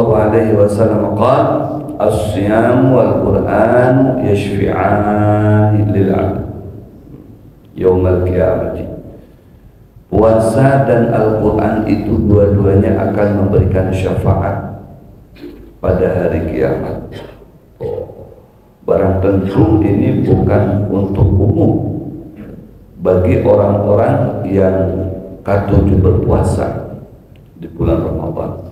sallallahu alaihi wasallam qala as-siyam wal Qur'an yashfi'an lil 'abd yaumil qiyamah. Puasa dan Al-Quran itu dua-duanya akan memberikan syafaat pada hari kiamat. Barang tentu ini bukan untuk umum bagi orang-orang yang ketujuh berpuasa di bulan Ramadan.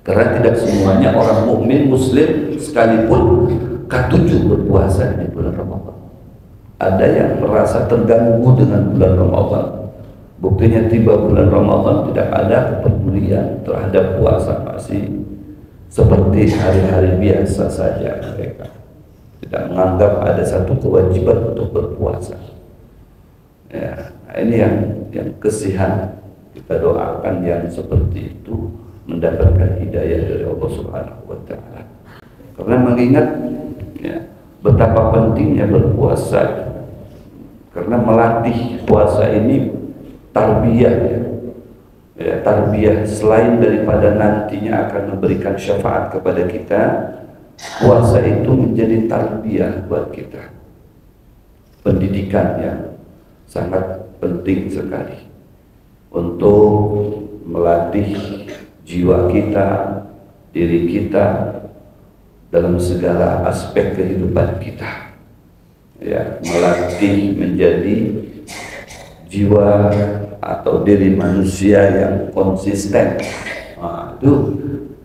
Karena tidak semuanya orang mukmin muslim sekalipun ketujuh berpuasa di bulan Ramadan. Ada yang merasa terganggu dengan bulan Ramadan. Buktinya tiba bulan Ramadan tidak ada kepedulian terhadap puasa, masih seperti hari-hari biasa saja mereka. Tidak menganggap ada satu kewajiban untuk berpuasa. Ya, nah ini yang kesihan. Kita doakan yang seperti itu mendapatkan hidayah dari Allah Subhanahu wa Ta'ala. Karena mengingat ya, betapa pentingnya berpuasa. Karena melatih puasa ini tarbiyah ya, tarbiyah selain daripada nantinya akan memberikan syafaat kepada kita, puasa itu menjadi tarbiyah buat kita, pendidikan yang sangat penting sekali untuk melatih jiwa kita, diri kita dalam segala aspek kehidupan kita ya, melatih menjadi jiwa atau diri manusia yang konsisten. Nah, itu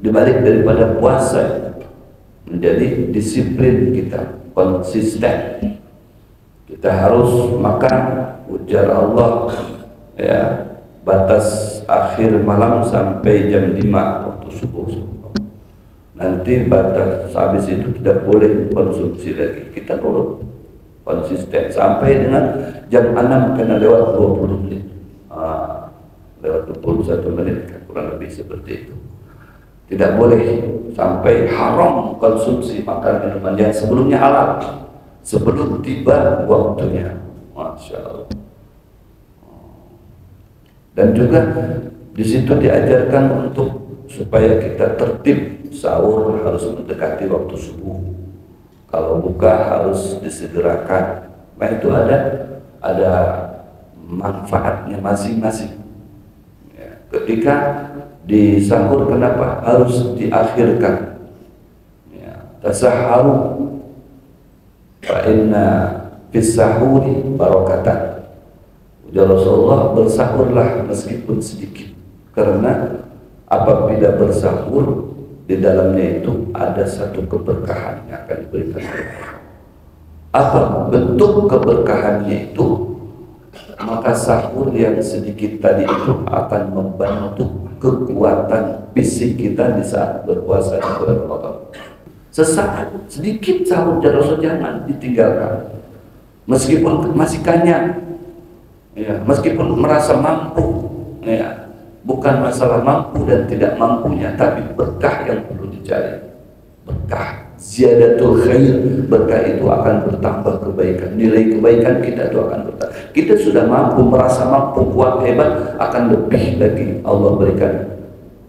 dibalik daripada puasa menjadi disiplin kita, konsisten. Kita harus makan ujar Allah ya, batas akhir malam sampai jam 5 waktu subuh. Nanti batas habis itu tidak boleh konsumsi lagi. Kita turun konsisten sampai dengan jam 6 kena lewat 20 menit. Lewat 21 menit kurang lebih seperti itu. Tidak boleh sampai haram konsumsi makan minuman yang sebelumnya halal sebelum tiba waktunya. Masya Allah. Dan juga di situ diajarkan untuk supaya kita tertib, sahur harus mendekati waktu subuh. Kalau buka harus disegerakan. Nah itu ada manfaatnya masing-masing. Ya, ketika di sahur kenapa harus diakhirkan? Ya, tasaharu fa inna fis sahuri barakatan. Ujar Rasulullah, bersahurlah meskipun sedikit, karena apabila bersahur di dalamnya itu ada satu keberkahan yang akan diberikan. Apa bentuk keberkahannya itu? Maka sahur yang sedikit tadi itu akan membantu kekuatan fisik kita di saat berpuasa di bulan Ramadan. Sesaat sedikit sahur Rasul jangan ditinggalkan. Meskipun masih kenyang, ya, meskipun merasa mampu, ya. Bukan masalah mampu dan tidak mampunya, tapi berkah yang perlu dicari. Berkah, ziyadatul khair, berkah itu akan bertambah kebaikan. Nilai kebaikan kita itu akan bertambah. Kita sudah mampu, merasa mampu, kuat, hebat, akan lebih lagi Allah berikan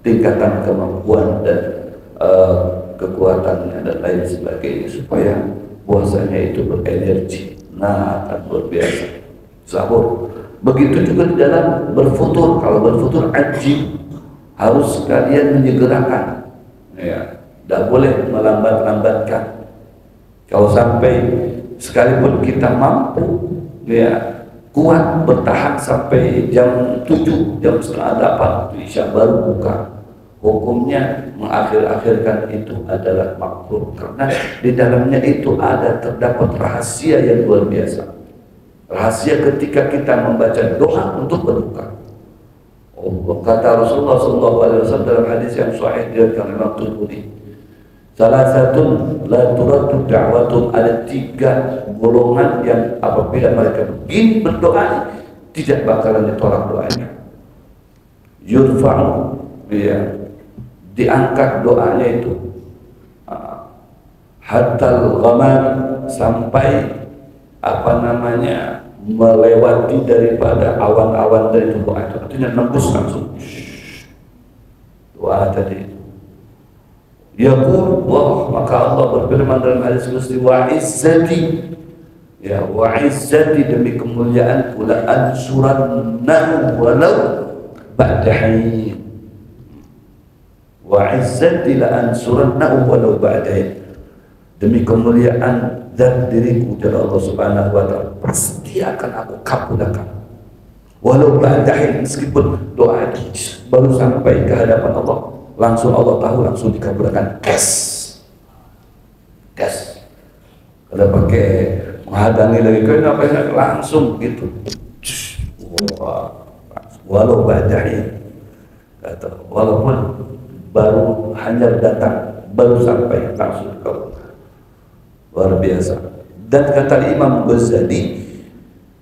tingkatan kemampuan dan kekuatannya dan lain sebagainya supaya puasanya itu berenergi. Nah, akan luar biasa. Sahur. Begitu juga di dalam berfutur. Kalau berfutur ajib, harus kalian menyegerakan, ya, tidak boleh melambat-lambatkan. Kalau sampai sekalipun kita mampu, ya, kuat bertahan sampai jam 7, jam setengah 8 Isya baru buka, hukumnya mengakhir-akhirkan itu adalah makruh, karena di dalamnya itu terdapat rahasia yang luar biasa. Rahasia ketika kita membaca doa untuk berbuka. Kata Rasulullah SAW dalam hadis yang sahih diriwayatkan Imam Tirmidzi, salah satu la turaddu da'watun, ada 3 golongan yang apabila mereka begini berdoa tidak bakalan ditolak doanya. Yurfa'u, ya, diangkat doanya itu hatta ghamam, sampai melewati daripada awan-awan dari tubuh itu, artinya nembus langsung doa tadi itu. Yaqul Allah, maka Allah berfirman dalam hadis qudsi, wa izzati, ya wa izzati, demi kemuliaan pula ansurannahu walau ba'da hin. Wa izzati la ansurannahu walau ba'da hin. Demi kemuliaan zat diriku dari Allah Subhanahu wa taala, pasti akan aku kabulkan. Walau ba'da hin, meskipun doa itu baru sampai ke hadapan Allah, langsung Allah tahu, langsung dikabulkan. Gas. Kalau pakai menghadangi lagi, kenapa langsung gitu. Walau ba'dahi, kata, walaupun baru hanya datang, baru sampai, langsung dikabulkan. Luar biasa. Dan kata Imam Ghazali,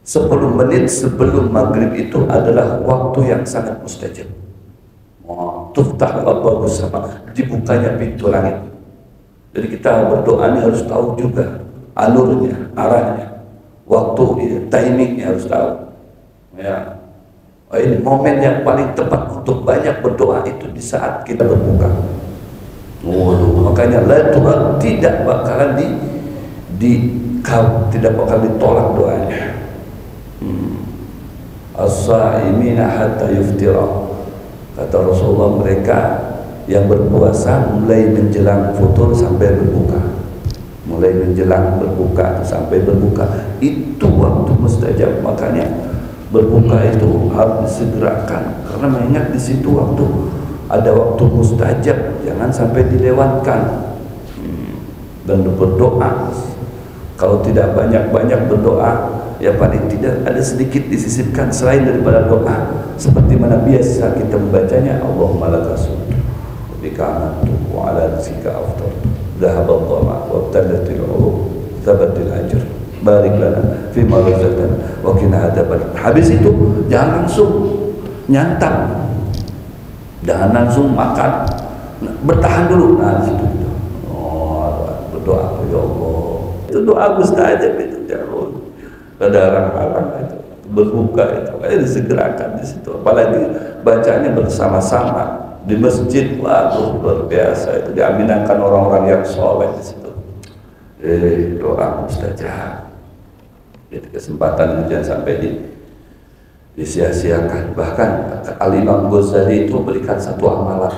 10 menit sebelum maghrib itu adalah waktu yang sangat mustajab. Tuftah abwaabus sama, dibukanya pintu langit. Jadi kita berdoa ini harus tahu juga alurnya, arahnya, waktu, timingnya harus tahu. Ya, ini momen yang paling tepat untuk banyak berdoa itu di saat kita berbuka. Makanya la doa tidak bakalan tidak bakal ditolak doanya. As-saimina hatta yuftira. Kata Rasulullah, mereka yang berpuasa mulai menjelang futur sampai berbuka, mulai menjelang berbuka sampai berbuka, itu waktu mustajab. Makanya berbuka itu harus disegerakan, karena mengingat di situ waktu ada waktu mustajab, jangan sampai dilewatkan. Dan berdoa, kalau tidak banyak-banyak berdoa, ya paling tidak ada sedikit disisipkan selain daripada doa, seperti mana biasa kita membacanya. Allahumma lakasumtu bika amantu wa ala rizqika aftar dhahabad dhama wa abtalatil urub thabatil ajr barik lana fima razaqtana wa qina adzaban. Habis itu jangan langsung nyantap, jangan langsung makan, bertahan dulu. Nah situ berdoa, ya Allah, itu doa mustajab itu. Ada orang-orang itu berbuka itu kayak disegerakan di situ, apalagi bacanya bersama-sama di masjid. Waduh, luar biasa itu, diaminkan orang-orang yang soleh di situ. Doa mustajab. Jadi kesempatan itu jangan sampai disia-siakan. Bahkan Al-Imam Ghazali itu berikan satu amalan.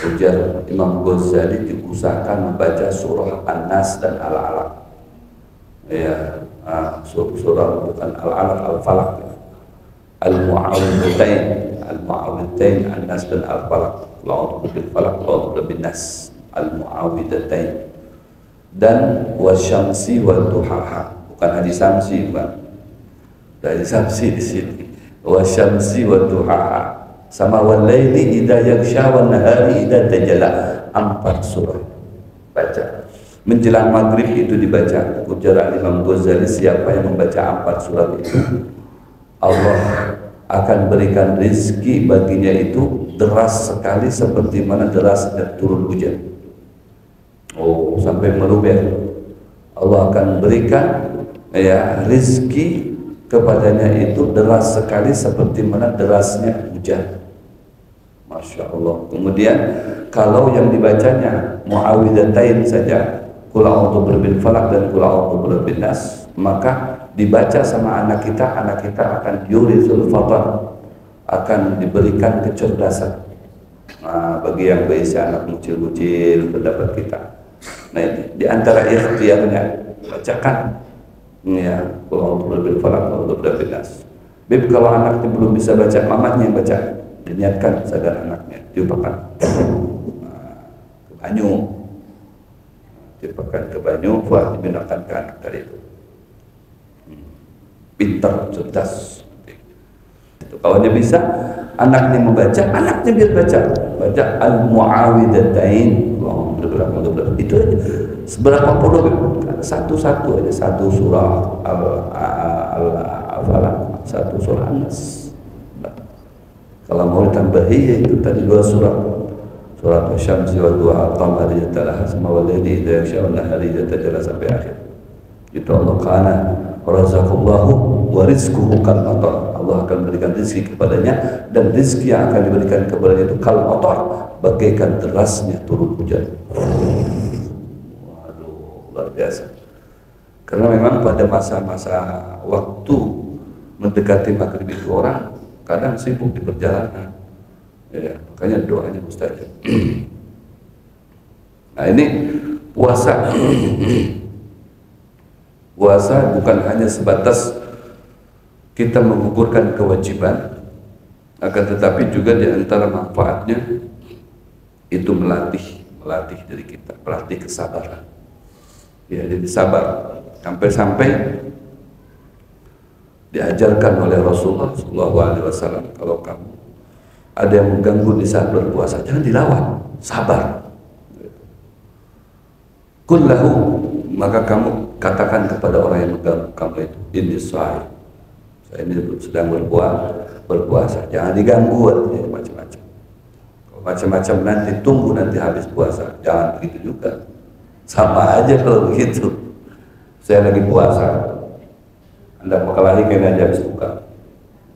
Ujar Imam Ghazali, diusahakan membaca surah An-Nas dan Al-Alaq. Ya, surah bukan Al-Alaq, Al-Falaq, Al-Mu'awwidhatain, An-Nas dan Al-Falaq. Qul bil falaq, qul bin nas, Al-Mu'awwidhatain. Dan wasyamsi wal duhaha, bukan hadis samsi, bukan. Hadis samsi di sini. Wasyamsi wal duhaha, sama wal laili idza yaghsha wan nahari idza tajalla. 4 surah baca. Menjelang maghrib itu dibaca. Ujar Imam Ghazali, siapa yang membaca 4 surat itu, Allah akan berikan rezeki baginya itu deras sekali, seperti mana derasnya turun hujan. Sampai meluber. Allah akan berikan ya rezeki kepadanya itu deras sekali, seperti mana derasnya hujan. Masya Allah. Kemudian kalau yang dibacanya Mu'awwidhatain saja, Qul a'udzu birabbil falaq dan Qul a'udzu birabbin nas, maka dibaca sama anak kita akan yurizul fatan, akan diberikan kecerdasan. Nah, bagi yang berisi anak kecil-kecil terdapat kita. Nah, ini di antara ikhtiarnya, bacakan ya Qul a'udzu birabbil falaq, Qul a'udzu birabbin nas. Beb, kalau anaknya belum bisa baca, mamanya yang baca. Diniatkan sadar anaknya, diupakan ke banyu, ke banyu, buat dibinakan ke anak dari itu. Pintar, cerdas. Itu kalau dia bisa, anaknya membaca, anaknya biar baca Al-Mu'awwidhatain. Itu aja. Seberapa puluh, satu-satu aja, satu surah Al-Falaq, satu surah An-Nas. Kalau mau ditambahi itu tadi 2 surat. Surat Asy-Syamsi wa Duha, Qamar yatalaha sama waladi idza yaghsha an-nahari idza tajalla sampai akhir. Itu Allah kana razaqallahu wa rizquhu kal matar. Allah akan memberikan rezeki kepadanya, dan rezeki yang akan diberikan kepadanya itu kal matar, bagaikan derasnya turun hujan. Waduh, luar biasa. Karena memang pada masa-masa waktu mendekati maghrib itu orang kadang sibuk di perjalanan, ya, makanya doanya mustajab. Nah ini puasa. Puasa bukan hanya sebatas kita menggugurkan kewajiban, akan tetapi juga di antara manfaatnya itu melatih diri kita, melatih kesabaran. Ya, jadi sabar sampai diajarkan oleh Rasulullah SAW, kalau kamu ada yang mengganggu di saat berpuasa, jangan dilawan, sabar. Kullahu, maka kamu katakan kepada orang yang mengganggu kamu itu, ini saya ini sedang berpuasa, jangan diganggu, artinya macam-macam. Kalau macam-macam nanti tunggu nanti habis puasa, jangan begitu juga. Sama aja kalau begitu. Saya lagi puasa, Anda mau kelahi kena aja habis buka,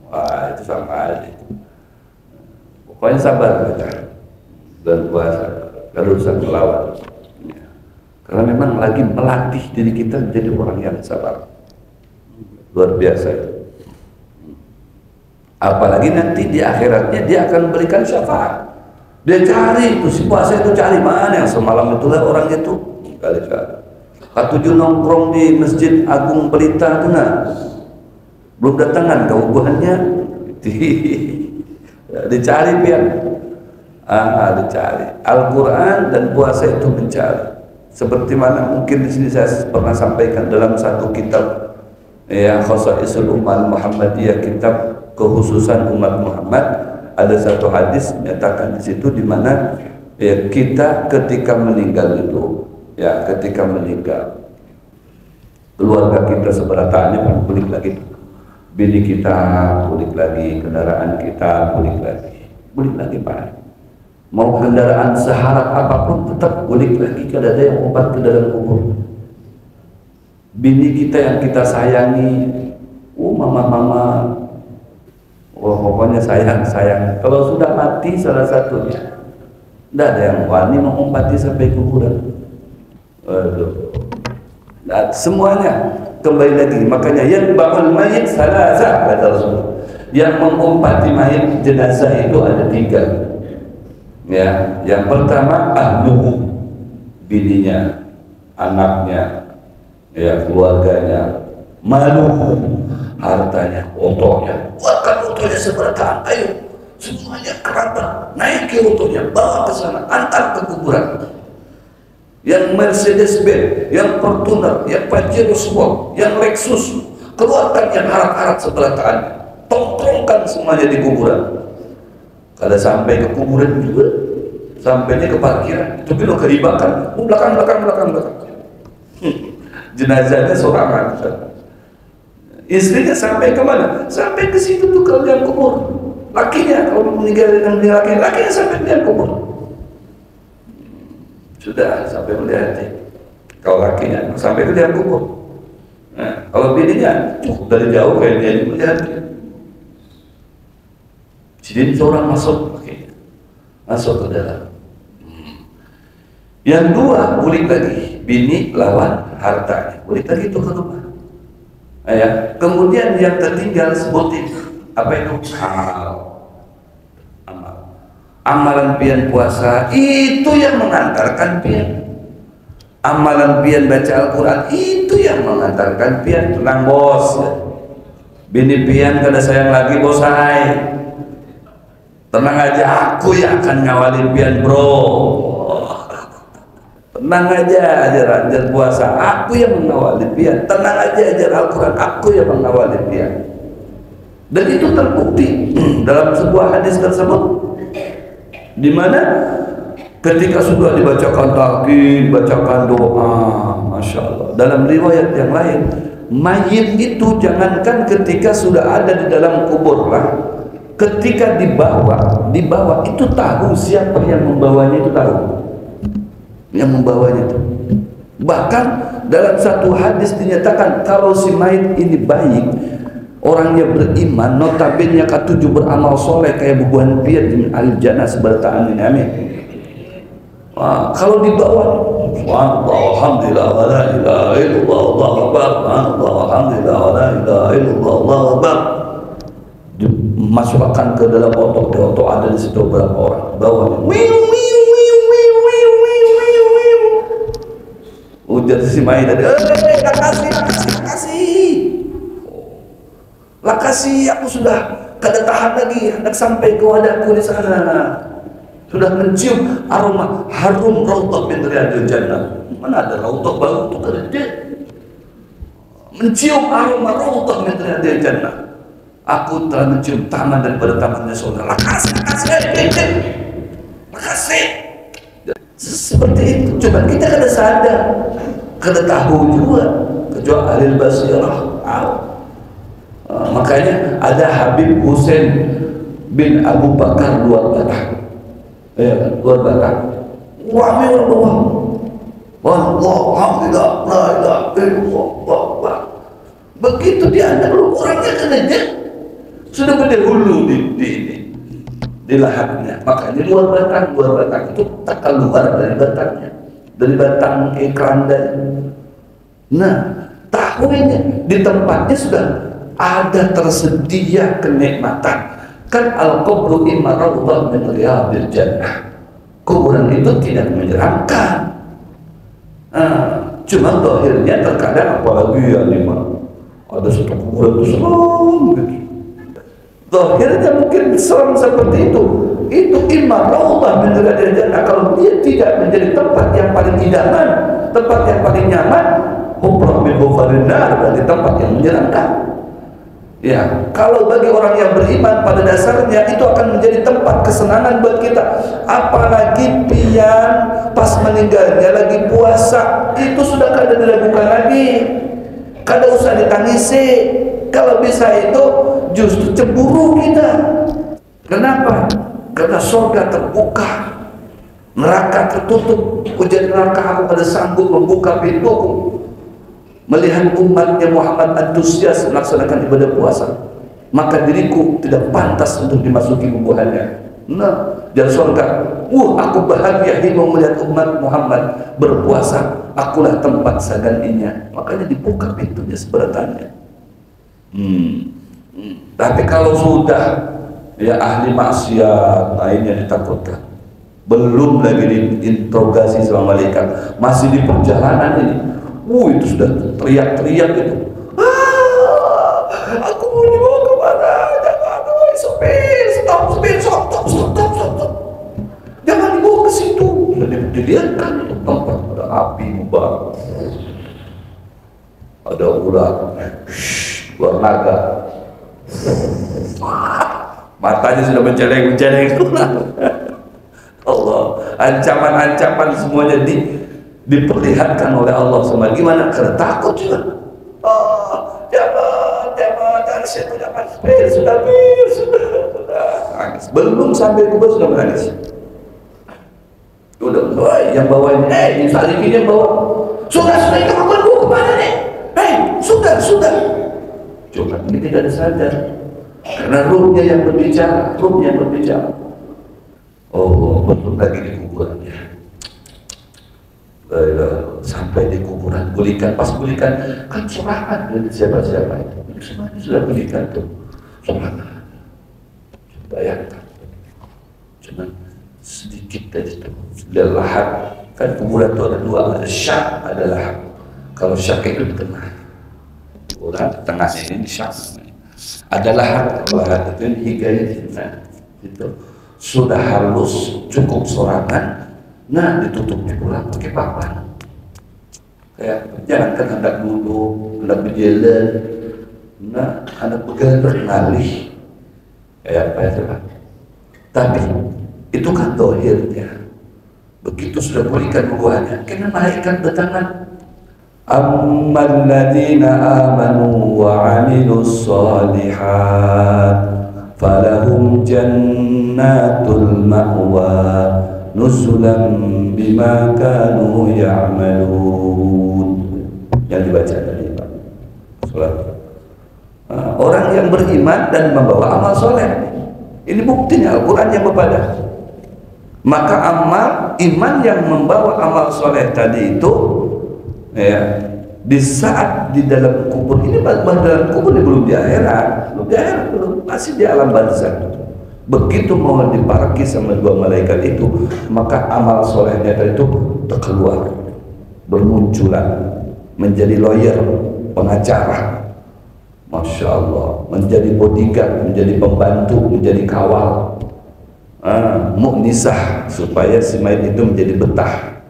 wah itu sama aja. Pokoknya sabar aja dan puasa, kalau usah melawan. Karena memang lagi melatih diri kita menjadi orang yang sabar. Luar biasa. Apalagi nanti di akhiratnya dia akan memberikan syafaat. Dia cari itu, si puasa itu cari mana yang semalam itulah orang itu. Kali-kali. Katujuh nongkrong di Masjid Agung Pelita itu, nah belum datangan keubuhannya. Dicari pian. Dicari. Al-Quran dan puasa itu mencari. Seperti mana mungkin di sini saya pernah sampaikan dalam satu kitab, ya, Khosaisul Ummah Muhammadiyah, kitab kekhususan umat Muhammad, ada satu hadis menyatakan di situ di mana ya, kita ketika meninggal itu, ya, ketika meninggal keluarga kita seberataannya pulih lagi, bini kita pulih lagi, kendaraan kita pulih lagi Pak. Mau kendaraan seharap apapun tetap balik lagi, kada ada yang obat ke dalam kubur. Bini kita yang kita sayangi, mama, pokoknya sayang. Kalau sudah mati salah satunya, tidak ada yang wani mengobati sampai kuburan. Nah, semuanya kembali lagi. Makanya yang bakal mayit salasa, kata Rasulullah. Yang mengobati mayit jenazah itu ada 3. Ya, yang pertama ahluhu, bininya, anaknya, ya, keluarganya, maluhu, hartanya, otohnya. Buatkan otohnya seberatan, ayo semuanya kerabat naiki otohnya, bawa ke sana, antar ke kuburan. Yang Mercedes-Benz, yang Fortuner, yang Pajero Sport, yang Lexus, keluarkan yang harap-harap seberataannya, tongkrongkan semuanya di kuburan. Kalau sampai ke kuburan juga, sampainya ke parkiran, itu belum keribakan, belakang. Jenazahnya sorangan. Istrinya sampai ke mana? Sampai ke situ tuh ke liang kubur. Lakinya kalau meninggal lakinya sampai ke liang kubur. Sudah sampai melihat. Kalau lakinya sampai ke liang kubur. Nah, kalau bininya cukup dari jauh kayak dia melihat. Jadi seorang masuk ke dalam. Yang 2, balik lagi, bini lawan hartanya, balik lagi itu ke rumah. Ya. Kemudian yang tertinggal sebutin apa itu? Amal. Amalan pian puasa itu yang mengantarkan pian. Amalan pian baca Al-Quran itu yang mengantarkan pian. Tenang bos, bini pian kada sayang lagi bos hai. Tenang aja, aku yang akan ngawalin pian bro. Tenang aja, ajar puasa, aku yang mengawalin pian. Tenang aja, ajar Al-Quran, aku yang mengawalin pian. Dan itu terbukti dalam sebuah hadis tersebut, di mana ketika sudah dibacakan talqin, bacakan doa, masya Allah. Dalam riwayat yang lain, mayit itu jangankan ketika sudah ada di dalam kubur lah. Ketika dibawa itu tahu siapa yang membawanya, itu tahu yang membawanya itu. Bahkan dalam satu hadis dinyatakan kalau si mayit ini baik, orang yang beriman notabene katuju beramal soleh kayak bubuhan piat di al jannah seberataan ini amin. Wah, kalau dibawa subhanallah alhamdulillah wa la ilaha illallah Allahu akbar subhanallah alhamdulillah wa la ilaha illallah Allahu akbar, dimasukkan ke dalam otot ada di situ berapa orang bawa ujar si main tadi kasih aku sudah kada tahan lagi hendak sampai ke wadahku di sana, sudah mencium aroma harum raudhah min riyadil jannah. Mana ada raudhah baru itu kada ada, mencium aroma raudhah min riyadil jannah. Aku telah mencium taman daripada tamannya surga. Makasih seperti itu. Coba kita kada sadar, kada tahu juga kecuali ahli basirah. Makanya ada Habib Hussein bin Abu Bakar luar Batak, luar Batak. Wah, alhamdulillah, la ilaha illallah. Begitu dia ada orangnya kerja sudah berdahulu di lahatnya. Makanya luar Batak itu tak keluar dari Bataknya, dari batang keranda. Nah, tahunya di tempatnya sudah ada tersedia kenikmatan. Kan al-qabru imma raudhah min riyadil jannah. Kuburan itu tidak menyeramkan. Cuma zahirnya terkadang apalagi ya ada satu kuburan itu serem gitu. Zahirnya mungkin serem seperti itu. Itu imma raudhah min riyadil jannah. Kalau dia tidak menjadi tempat yang paling idaman, tempat yang paling nyaman, hufrah min hufarin nar, berarti tempat yang menyeramkan. Ya, kalau bagi orang yang beriman pada dasarnya itu akan menjadi tempat kesenangan buat kita. Apalagi pian pas meninggalnya lagi puasa, itu sudah kada diragukan lagi, kada usah ditangisi. Kalau bisa itu justru cemburu kita. Kenapa? Karena surga terbuka, neraka tertutup. Ujian neraka aku kada sanggup membuka pintuku. Melihat umatnya Muhammad antusias melaksanakan ibadah puasa, maka diriku tidak pantas untuk dimasuki kuburannya. Nah, dan surga, aku bahagia hidup melihat umat Muhammad berpuasa, akulah tempat saganinya. Makanya dibuka pintunya seberatannya. Tapi kalau sudah ya ahli maksiat, lainnya ditakutkan. Belum lagi diinterogasi sama malaikat, masih di perjalanan ini. Itu sudah teriak-teriak itu. Aku mau dibawa kemana? Jangan, sopir, stop. Jangan dibawa ke situ. Dilihatkan itu tempat ada api membara, ada ular, bernaga. Matanya sudah menceleng. Allah, ancaman-ancaman semuanya diperlihatkan oleh Allah sama gimana karena takut juga. Jangan situ, jangan sudah nangis. Belum sampai kubur sudah menangis. Udah yang bawa ini, salikin yang bawa. Sudah kamu kemana nih? Sudah. Cuma ini tidak ada sadar karena ruhnya yang berbicara. Oh, belum lagi di kuburannya. Sampai di kuburan, pas gulikan kan surahan dari siapa-siapa itu semuanya sudah gulikan tuh surahan. Bayangkan cuma sedikit dari itu sudah lahat. Kan kuburan itu ada dua, ada syak, ada lahat. Kalau syak itu di tengah kuburan, tengahnya ini syak, ada lahat. Lahat itu higanya di tengah itu sudah halus, cukup sorangan. Nah, ditutupnya pula pakai papan. Kayak jangan kan hendak duduk, hendak berjalan. Nah, hendak bergalih. Kayak apa itu kan? Tapi itu kan dohirnya. Begitu sudah pulihkan buahnya, kena malaikat bertangan. Ammal ladzina amanu wa 'amilus shalihat falahum jannatul ma'wa nuzulan bima kanu ya'malun. Yang dibaca tadi Pak. Salat. Orang yang beriman dan membawa amal soleh. Ini buktinya Al-Quran yang berpadah. Maka amal iman yang membawa amal soleh tadi itu, ya, di saat di dalam kubur ini, dalam kubur ini belum di akhirat, belum, masih di alam barzakh. Begitu mau diparaki sama dua malaikat itu, maka amal solehnya tadi itu terkeluar, bermunculan, menjadi lawyer, pengacara. Masya Allah, menjadi bodyguard, menjadi pembantu, menjadi kawal, mu'nisah, supaya si mayat itu menjadi betah.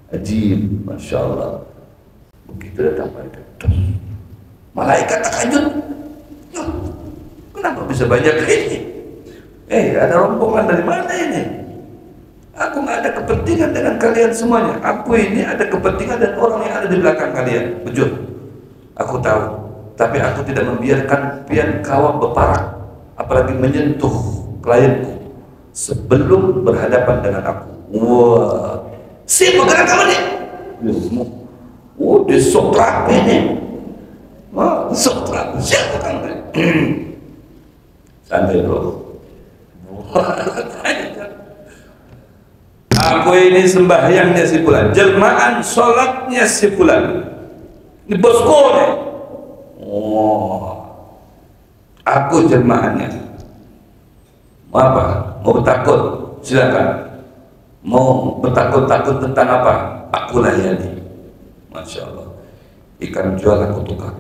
Ajib, Masya Allah. Begitu datang malaikat, malaikat takjub, kenapa bisa banyak ini? Ada rombongan dari mana ini? Aku nggak ada kepentingan dengan kalian semuanya. Aku ini ada kepentingan dan orang yang ada di belakang kalian. Betul, aku tahu. Tapi aku tidak membiarkan pian kawam berparak, apalagi menyentuh klienku sebelum berhadapan dengan aku. Wah, siapa gerak kamu nih? Dia sok rapi nih. Sok rapi. Siapa kamu? Santai bro. Aku ini sembahyangnya si fulan, jelmaan sholatnya si fulan. Ini bosku nih. Aku jelmaannya. Mau apa? Mau bertakut? Silakan. Mau bertakut-takut tentang apa? Aku layani. Masya Allah. Ikan jual aku tukar.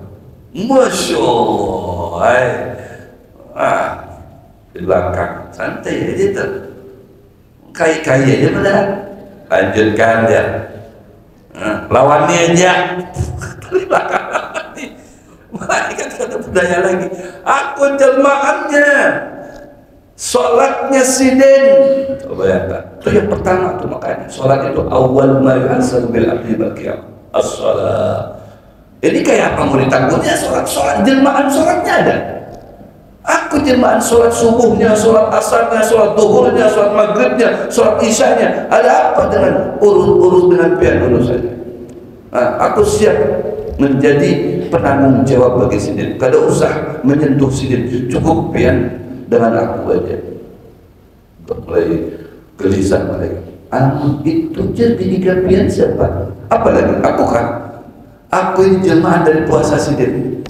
Masya Allah. Di belakang santai aja tuh. Kai-kai aja benar. Lanjutkan dia. Lawannya aja. Di belakang. Malaikat ada budaya lagi. Aku jelmaannya, sholatnya sidin. Coba bayangkan. Itu yang pertama tuh, makanya sholat itu awal ma yuhasabu bil abdi bil qiyamah. As-sholat. Ini kayak apa mau ditangguhnya sholat jelmaan sholatnya ada. Aku jelmaan sholat subuhnya, sholat asarnya, sholat duhurnya, sholat maghribnya, sholat isyanya. Ada apa dengan urus dengan pian urusannya? Aku siap menjadi penanggung jawab bagi sidin. Kada usah menyentuh sidin, cukup pian dengan aku aja. Mulai gelisah mereka. Itu jadi pian siapa? Apalagi aku kan? Aku ini jemaah dari puasa sidin.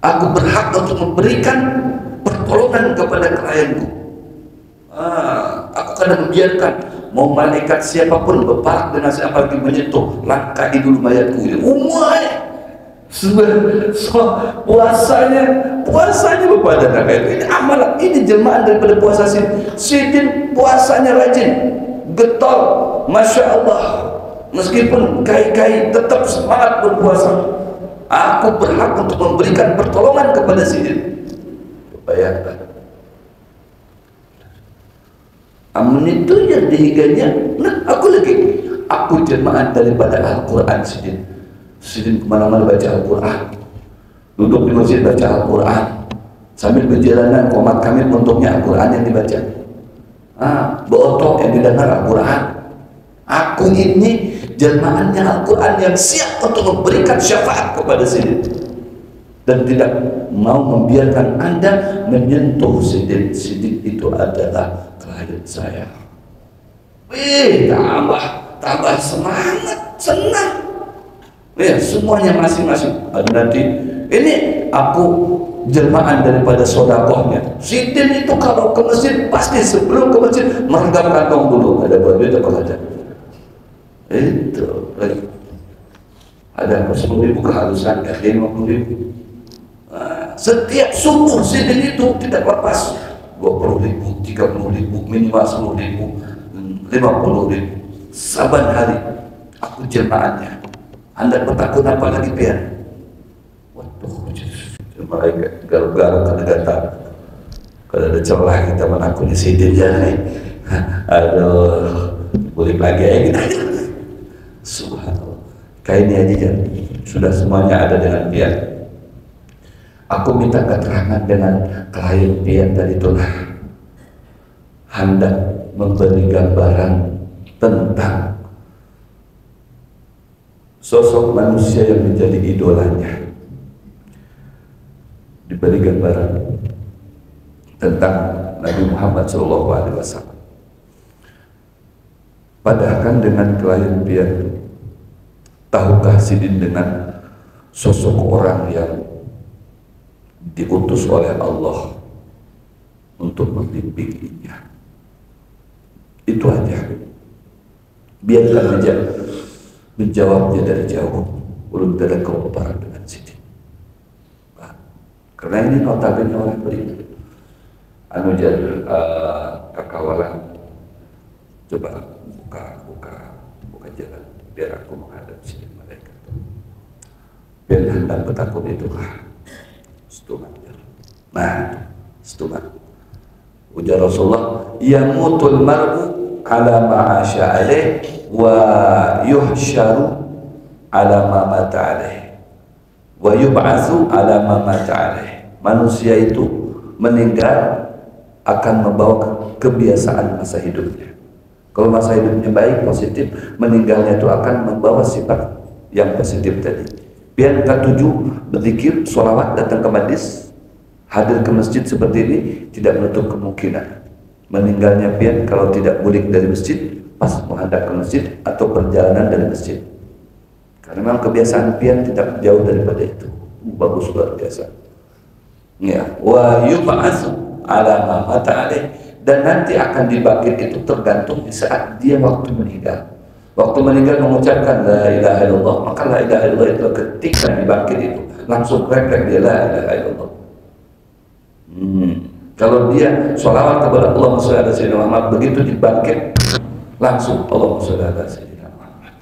Aku berhak untuk memberikan pertolongan kepada klienku. Aku kadang membiarkan mau malaikat siapapun berparak dengan siapa lagi menyentuh, langkahi dulu mayatku. Puasanya berpadan ini amalan, ini jelmaan daripada puasa sidin. Puasanya rajin, getol, Masya Allah. Meskipun kai-kai tetap semangat berpuasa. Aku berhak untuk memberikan pertolongan kepada sidin. Bayangkan. Amun itu yang dihiganya. Aku jemaah daripada Al-Quran sidin kemana-mana baca Al-Quran, duduk di masjid baca Al-Quran, sambil berjalanan komat kami untungnya Al-Quran yang dibaca, beotok yang didengar Al-Quran. Aku ini jelmaannya Al-Quran yang siap untuk memberikan syafaat kepada sidin dan tidak mau membiarkan Anda menyentuh sidin. Sidin itu adalah klien saya. Tambah semangat, senang. Ya, semuanya masing-masing. Nanti ini aku jelmaan daripada sodakohnya. Sidin itu kalau ke masjid pasti sebelum ke masjid merenggam kantong dulu. Ada buat duit apa ada? Itu lagi. Ada 10.000 keharusan, 50.000. Setiap subuh sidin itu tidak lepas 20.000, 30.000, minimal 10.000, 50.000. Saban hari aku jemaahnya. Anda bertakut apa lagi pian? Waduh, malaikat garuk-garuk kada datang. Kalau ada celah kita menakuni sidin jangan. Aduh, boleh lagi ya kita. Subhanallah. Kayak ini aja kan. Sudah semuanya ada dengan pian. Aku minta keterangan dengan klien pian tadi itulah. Hendak memberi gambaran tentang sosok manusia yang menjadi idolanya. diberi gambaran tentang Nabi Muhammad SAW. Padahal kan dengan klien pian, tahukah Sidin dengan sosok orang yang diutus oleh Allah untuk membimbingnya? Itu aja. Biarkan aja menjawabnya dari jauh, belum ada keoparan dengan Sidin. Karena ini notabene orang beriman. Anu jadi kakawalan, coba buka jalan biar aku menghadap sini mereka. Biar hendak petakut itu setumat. Nah, setumat. Ujar Rasulullah, yamutul mar'u ala ma'asya alaih wa yuhsyaru ala ma mata alaih wa yub'atsu ala ma mata alaih. Manusia itu meninggal akan membawa kebiasaan masa hidupnya. Kalau masa hidupnya baik, positif, meninggalnya itu akan membawa sifat yang positif tadi. Biar ketujuh berzikir, sholawat, datang ke majlis, hadir ke masjid seperti ini, tidak menutup kemungkinan meninggalnya pian kalau tidak mudik dari masjid, pas menghadap ke masjid atau perjalanan dari masjid. Karena memang kebiasaan pian tidak jauh daripada itu. Bagus, luar biasa. Ya, wa yub'atsu ala ma mata alaih, dan nanti akan dibangkit itu tergantung di saat dia waktu meninggal. Waktu meninggal mengucapkan la ilaha illallah, maka la ilaha illallah itu ketika dibangkit itu langsung refleks dia la ilaha illallah. Kalau dia sholawat kepada Allahumma sholli ala sayyidina Muhammad, begitu dibangkit langsung Allahumma sholli ala sayyidina Muhammad.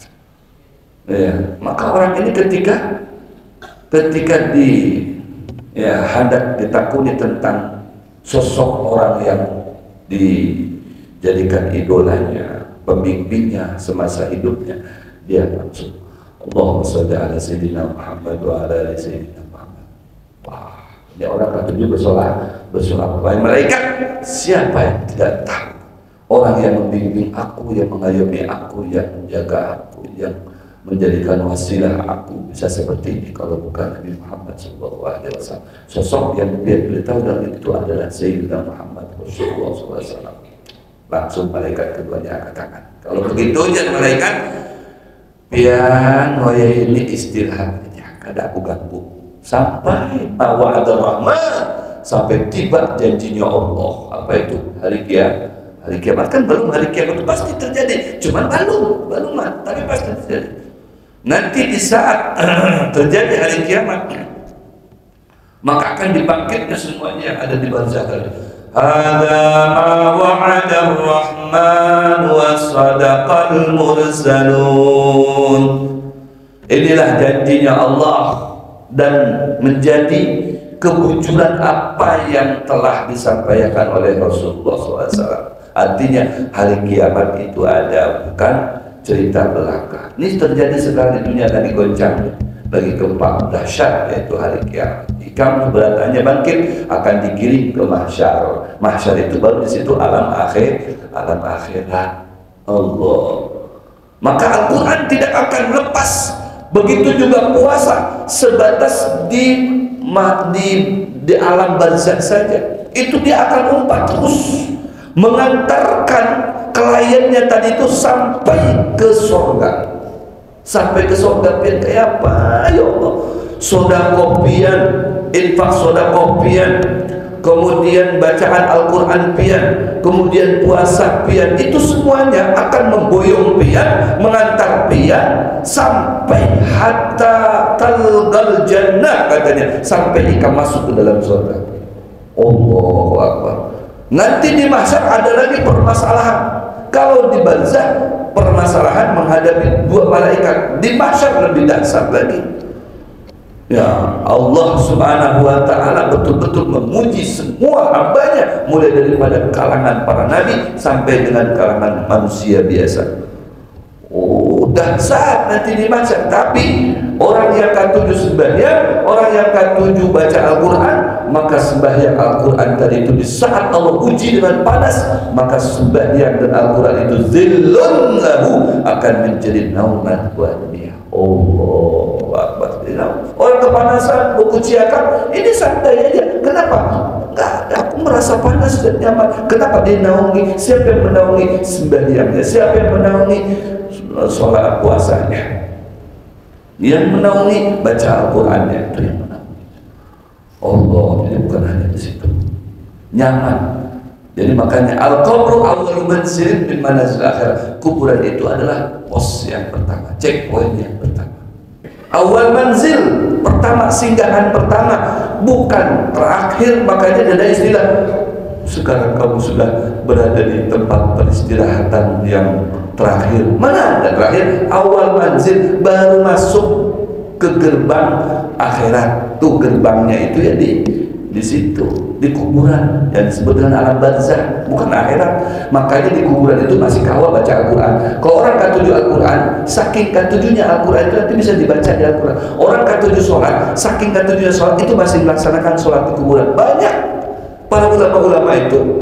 Ya, maka orang ini ketika hendak ditakuni tentang sosok orang yang dijadikan idolanya, pembimbingnya semasa hidupnya, dia langsung Allahumma sholli ala sayyidina Muhammad wa ala ali sayyidina Muhammad. Wah, ini orang ketujuh bersolat kepada malaikat. Siapa yang tidak tahu orang yang membimbing aku, yang mengayomi aku, yang menjaga aku, yang menjadikan wasilah aku bisa seperti ini kalau bukan Nabi Muhammad SAW. Sosok yang dia beritahu dan itu adalah Sayyidina Muhammad Rasulullah SAW. Langsung malaikat keduanya angkat tangan. Kalau begitu jangan malaikat, pian hoya ini istirahatnya, kada aku ganggu sampai wa'ada rahman, sampai tiba janjinya Allah. Apa itu? Hari kiamat. Hari kiamat kan belum, hari kiamat itu pasti terjadi, cuman belum tapi pasti terjadi. Nanti di saat terjadi hari kiamat, maka akan dibangkitnya semuanya yang ada di barzakh. Hadza ma wa'ada ar-rahman wa sadaqal mursalun. Inilah janjinya Allah dan menjadi kebujuran apa yang telah disampaikan oleh Rasulullah SAW. Artinya hari kiamat itu ada, bukan cerita belaka. Ini terjadi sekarang di dunia, tadi goncang lagi keempat dahsyat, yaitu hari kiamat. Ikam keberadaannya bangkit akan dikirim ke mahsyar. Mahsyar itu baru di situ alam akhirat Allah. Maka Al-Quran tidak akan lepas. Begitu juga puasa, sebatas di alam barzakh saja. Itu dia akan umpat terus, mengantarkan kliennya tadi itu sampai ke surga. Sampai ke surga pian kayak apa ya Allah? Sedekah pian, infak sedekah pian, kemudian bacaan Al-Quran pian, kemudian puasa pian, itu semuanya akan memboyong pian, mengantar pian sampai hatta talqal jannah, katanya, sampai ikam masuk ke dalam surga. Allahu Akbar. Nanti di mahsyar ada lagi permasalahan. Kalau di barzakh permasalahan menghadapi dua malaikat, di mahsyar lebih dahsyat lagi. Ya, Allah Subhanahu wa ta'ala betul-betul memuji semua hambanya, mulai daripada kalangan para nabi sampai dengan kalangan manusia biasa. Oh, dahsyat nanti di mahsyar. Tapi orang yang ketujuh sembahyang, orang yang ketujuh baca Al-Quran, maka sembahyang Al-Quran tadi itu di saat Allah uji dengan panas, maka sembahyang dan Al-Quran itu zillun lahu, akan menjadi nauman buat dia. Allah Akbar. Orang kepanasan, buku ciakan, ini santai aja. Kenapa? Enggak ada, aku merasa panas dan nyaman. Kenapa? Dia naungi. Siapa yang menaungi sembahyangnya? Siapa yang menaungi sholat puasanya? Yang menaungi baca Al-Qurannya, itu yang menaungi Allah. Jadi bukan hanya di situ, nyaman. Jadi makanya al-qabru awwalu manzilin min manazil akhirah. Kuburan itu adalah pos yang pertama, checkpoint yang pertama. Awal manzil, pertama, singgahan pertama, bukan terakhir. Makanya ada istilah, sekarang kamu sudah berada di tempat peristirahatan yang terakhir. Mana ada terakhir? Awal manzil, baru masuk ke gerbang akhirat. Tuh gerbangnya itu ya di situ, di kuburan, yang disebut dengan alam barzah, bukan akhirat. Makanya di kuburan itu masih kawal baca Al-Quran. Kalau orang K7 Al-Quran, saking K7-nya Al-Quran itu nanti bisa dibaca di Al-Quran. Orang K7 sholat, saking K7-nya sholat itu masih melaksanakan sholat di kuburan. Banyak para ulama-ulama itu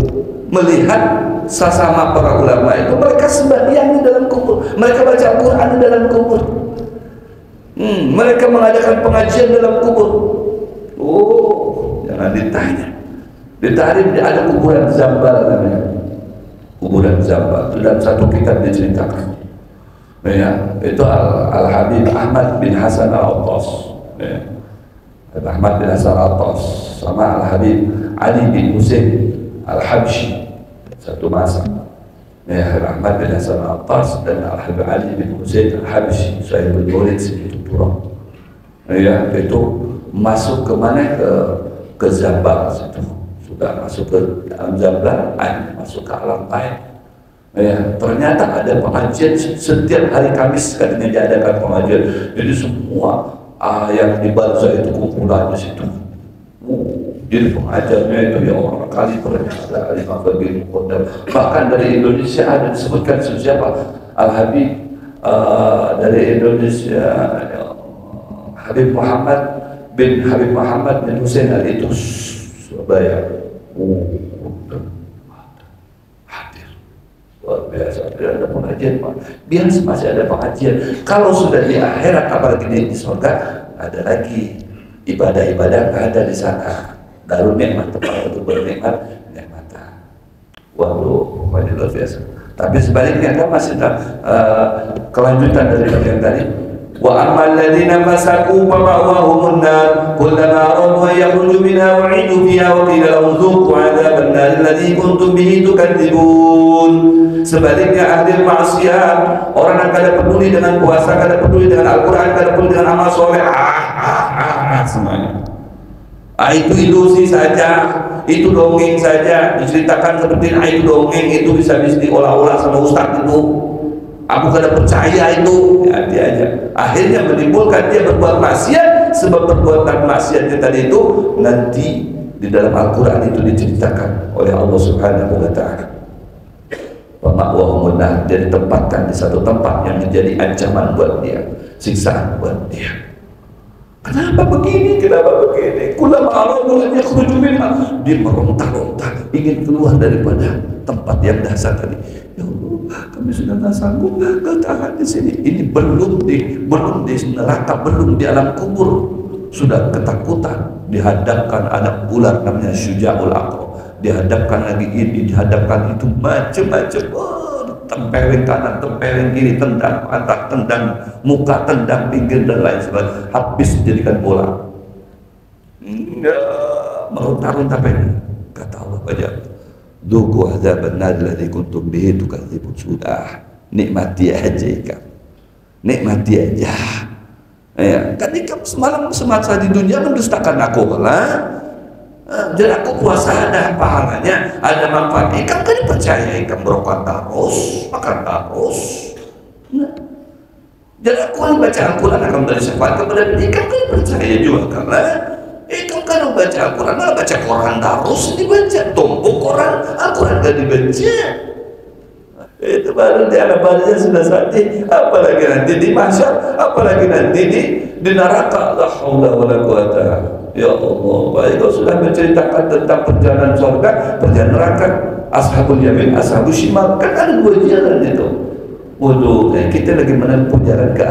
melihat sesama para ulama itu, mereka sembahyang di dalam kubur, mereka baca Al-Quran di dalam kubur, mereka mengadakan pengajian dalam kubur. Jangan ditanya. Ditarik, ada kuburan Zambal namanya. Kuburan Zambal itu dalam satu kitab diceritakan. Ya, itu Al-Habib Ahmad bin Hasan Al-Attas. Ya. Ahmad bin Hasan Al-Attas sama Al-Habib Ali bin Husain Al-Habsyi satu masa. Ya, Ahmad bin Hasan Al-Attas dan Al-Habib Ali bin Husain Al-Habsyi, saya bermurid itu turun. Ya, itu masuk ke mana, ke Zambal situ. Sudah masuk ke dalam Zambal, masuk ke alam lain. Ya, ternyata ada pengajian setiap hari Kamis, katanya diadakan pengajian. Jadi semua yang di barzah itu kumpulan di situ. Jadi pengajarnya itu ya orang kali ternyata Alimah Bagir Muqaddam. Bahkan dari Indonesia ada disebutkan siapa? Al-Habib dari Indonesia, Habib Muhammad bin Husain itu Surabaya. Hadir. Luar biasa. Ada pengajian, Pak. Biasa masih ada pengajian. Kalau sudah di akhirat, apalagi di surga, ada lagi ibadah-ibadah nggak ada di sana. Darul nikmat, tempat untuk bernikmat, nikmatan. Waduh, luar biasa. Tapi sebaliknya kan masih kelanjutan dari yang tadi. Wa ammal ladzina fasaqu fa ma'wahumun nar kullama aradu an yakhruju minha u'idu fiha wa qila lahum dhuqu 'adzaban nar alladzi kuntum bihi tukadzibun. Sebaliknya ahli maksiat, orang yang kada peduli dengan puasa, kada peduli dengan Al-Qur'an, kada peduli dengan amal soleh, semuanya. Itu ilusi saja, itu dongeng saja, diceritakan seperti itu dongeng, itu bisa diolah-olah sama ustaz itu. Aku kada percaya itu, ya dia aja. Akhirnya menimbulkan dia berbuat maksiat, sebab perbuatan maksiatnya tadi itu nanti di dalam Al-Quran itu diceritakan oleh Allah Subhanahu wa Ta'ala. Ma'wahumun nar, dia ditempatkan di satu tempat yang menjadi ancaman buat dia, siksaan buat dia. Kenapa begini? Kenapa begini? Kullama aradu an yakhruju minha, dia meronta-ronta ingin keluar daripada tempat yang dasar tadi. Ya Allah, kami sudah tak sanggup, gak tahan di sini. Ini belum di neraka, belum di alam kubur, sudah ketakutan. Dihadapkan anak ular namanya Syuja'ul Aqra, dihadapkan lagi ini, dihadapkan itu, macam-macam. Tempeleng kanan, tempeleng kiri, tendang pantat, tendang muka, tendang pinggir dan lain sebagainya. Habis dijadikan bola. Meronta-ronta pengen. Kata Allah aja, Duku azaban nar alladzi kuntum bihi tukadzibun. Sudah, nikmati aja ikan. Nikmati aja. Ya, kan ikan semalam semasa di dunia mendustakan aku lah. Jadi aku puasa ada pahalanya, ada manfaat. Ikan kan percaya, ikan berokok terus, makan terus. Jadi aku baca Al-Quran akan memberi syafaat kepada ikan kan percaya juga karena ikan kan baca Al-Quran, baca Quran terus dibaca, tumpuk Quran, Al-Quran gak dibaca. Itu baru di alam barzah sudah sakti, apalagi nanti di mahsyar, apalagi nanti di neraka. La haula wala quwata. Ya Allah, baik kau sudah menceritakan tentang perjalanan surga, perjalanan neraka, ashabul yamin, ashabul shimal, kan ada dua jalan itu. Waduh, kita lagi menempuh jalan ke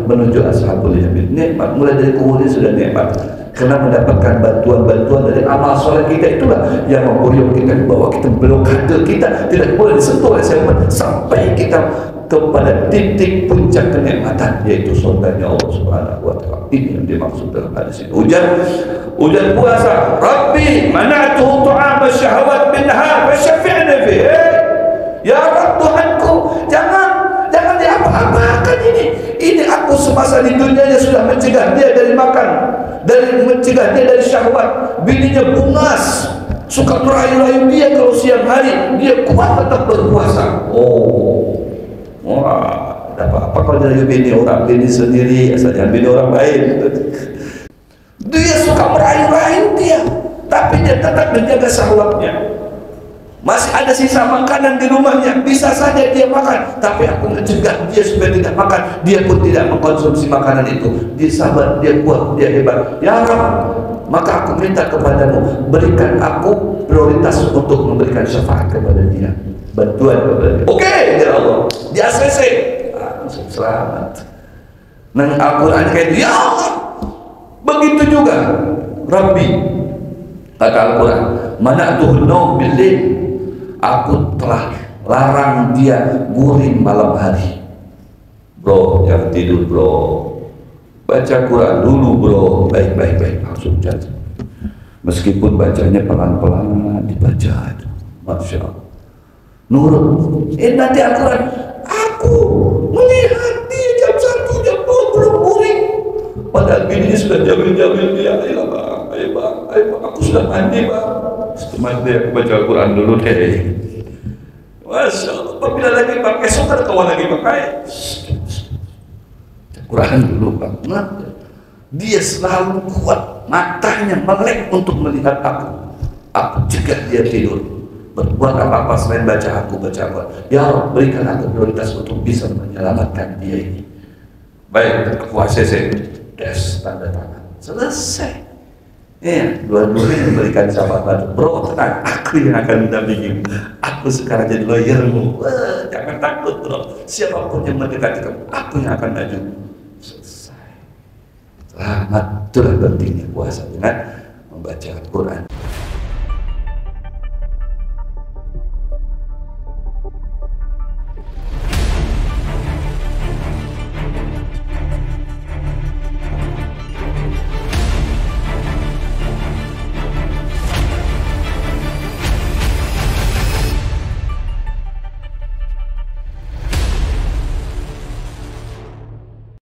menuju ashabul yamin. Nikmat, mulai dari kuburnya sudah nikmat. Karena mendapatkan bantuan-bantuan dari amal soleh kita, itulah yang memboyong kita, bahwa kita blokade kita tidak boleh disentuh oleh siapa sampai kita kepada titik puncak kenikmatan, yaitu surganya Allah Subhanahu wa taala. Ini yang dimaksud dalam hadis ini. Hujan puasa, Rabbi mana'tuhu ta'am syahwat bin nahar fasyafi'na fihi. Ya Rabb, Tuhanku, jangan diapa-apakan ini. Ini aku semasa di dunianya sudah mencegah dia dari makan, mencegah dia dari syahwat. Bininya bungas, suka merayu-rayu dia kalau siang hari, dia kuat tetap berpuasa. Wah, ada apa-apa kalau dari bini orang, bini sendiri, asalnya bini orang lain. Dia suka merayu-rayu dia, tapi dia tetap menjaga syahwatnya. Masih ada sisa makanan di rumahnya, bisa saja dia makan, tapi aku mencegah dia supaya tidak makan. Dia pun tidak mengkonsumsi makanan itu. Dia sabar, dia kuat, dia hebat. Ya Rabb, maka aku minta kepadamu, berikan aku prioritas untuk memberikan syafaat kepada dia, bantuan kepada dia. Oke, ya Allah, di ACC langsung selamat. Nang Al-Quran kayak itu, ya Allah. Begitu juga Rabbi, kata Al-Quran, mana'tuhu naum bil-lail, aku telah larang dia guring malam hari. Bro, jangan tidur bro, baca Quran dulu bro, baik, langsung jalan. Meskipun bacanya pelan-pelan dibaca, Masya Allah, nurut. Nanti Al-Quran, aku melihat dia jam 1, jam 2 belum guring, padahal bininya sudah jamin dia. Ayo bang, aku sudah mandi bang. Setelah dia baca Al-Quran dulu deh. Masya Allah, apabila lagi pakai esok kawan lagi pakai Quran dulu bang. Nah, dia selalu kuat, matanya melek untuk melihat aku cegah dia tidur. Berbuat apa-apa selain baca Al-Quran. Ya Allah, berikan aku prioritas untuk bisa menyelamatkan dia ini. Baik, ketua ACC, tanda tangan, selesai. Dua-duanya memberikan syafaat. Bro, tenang, aku yang akan mendampingi. Aku sekarang jadi lawyermu. Jangan takut bro, siapapun yang mendekati kamu, aku yang akan maju. Selesai. Selamat. Itulah pentingnya puasa dengan membaca Al-Quran.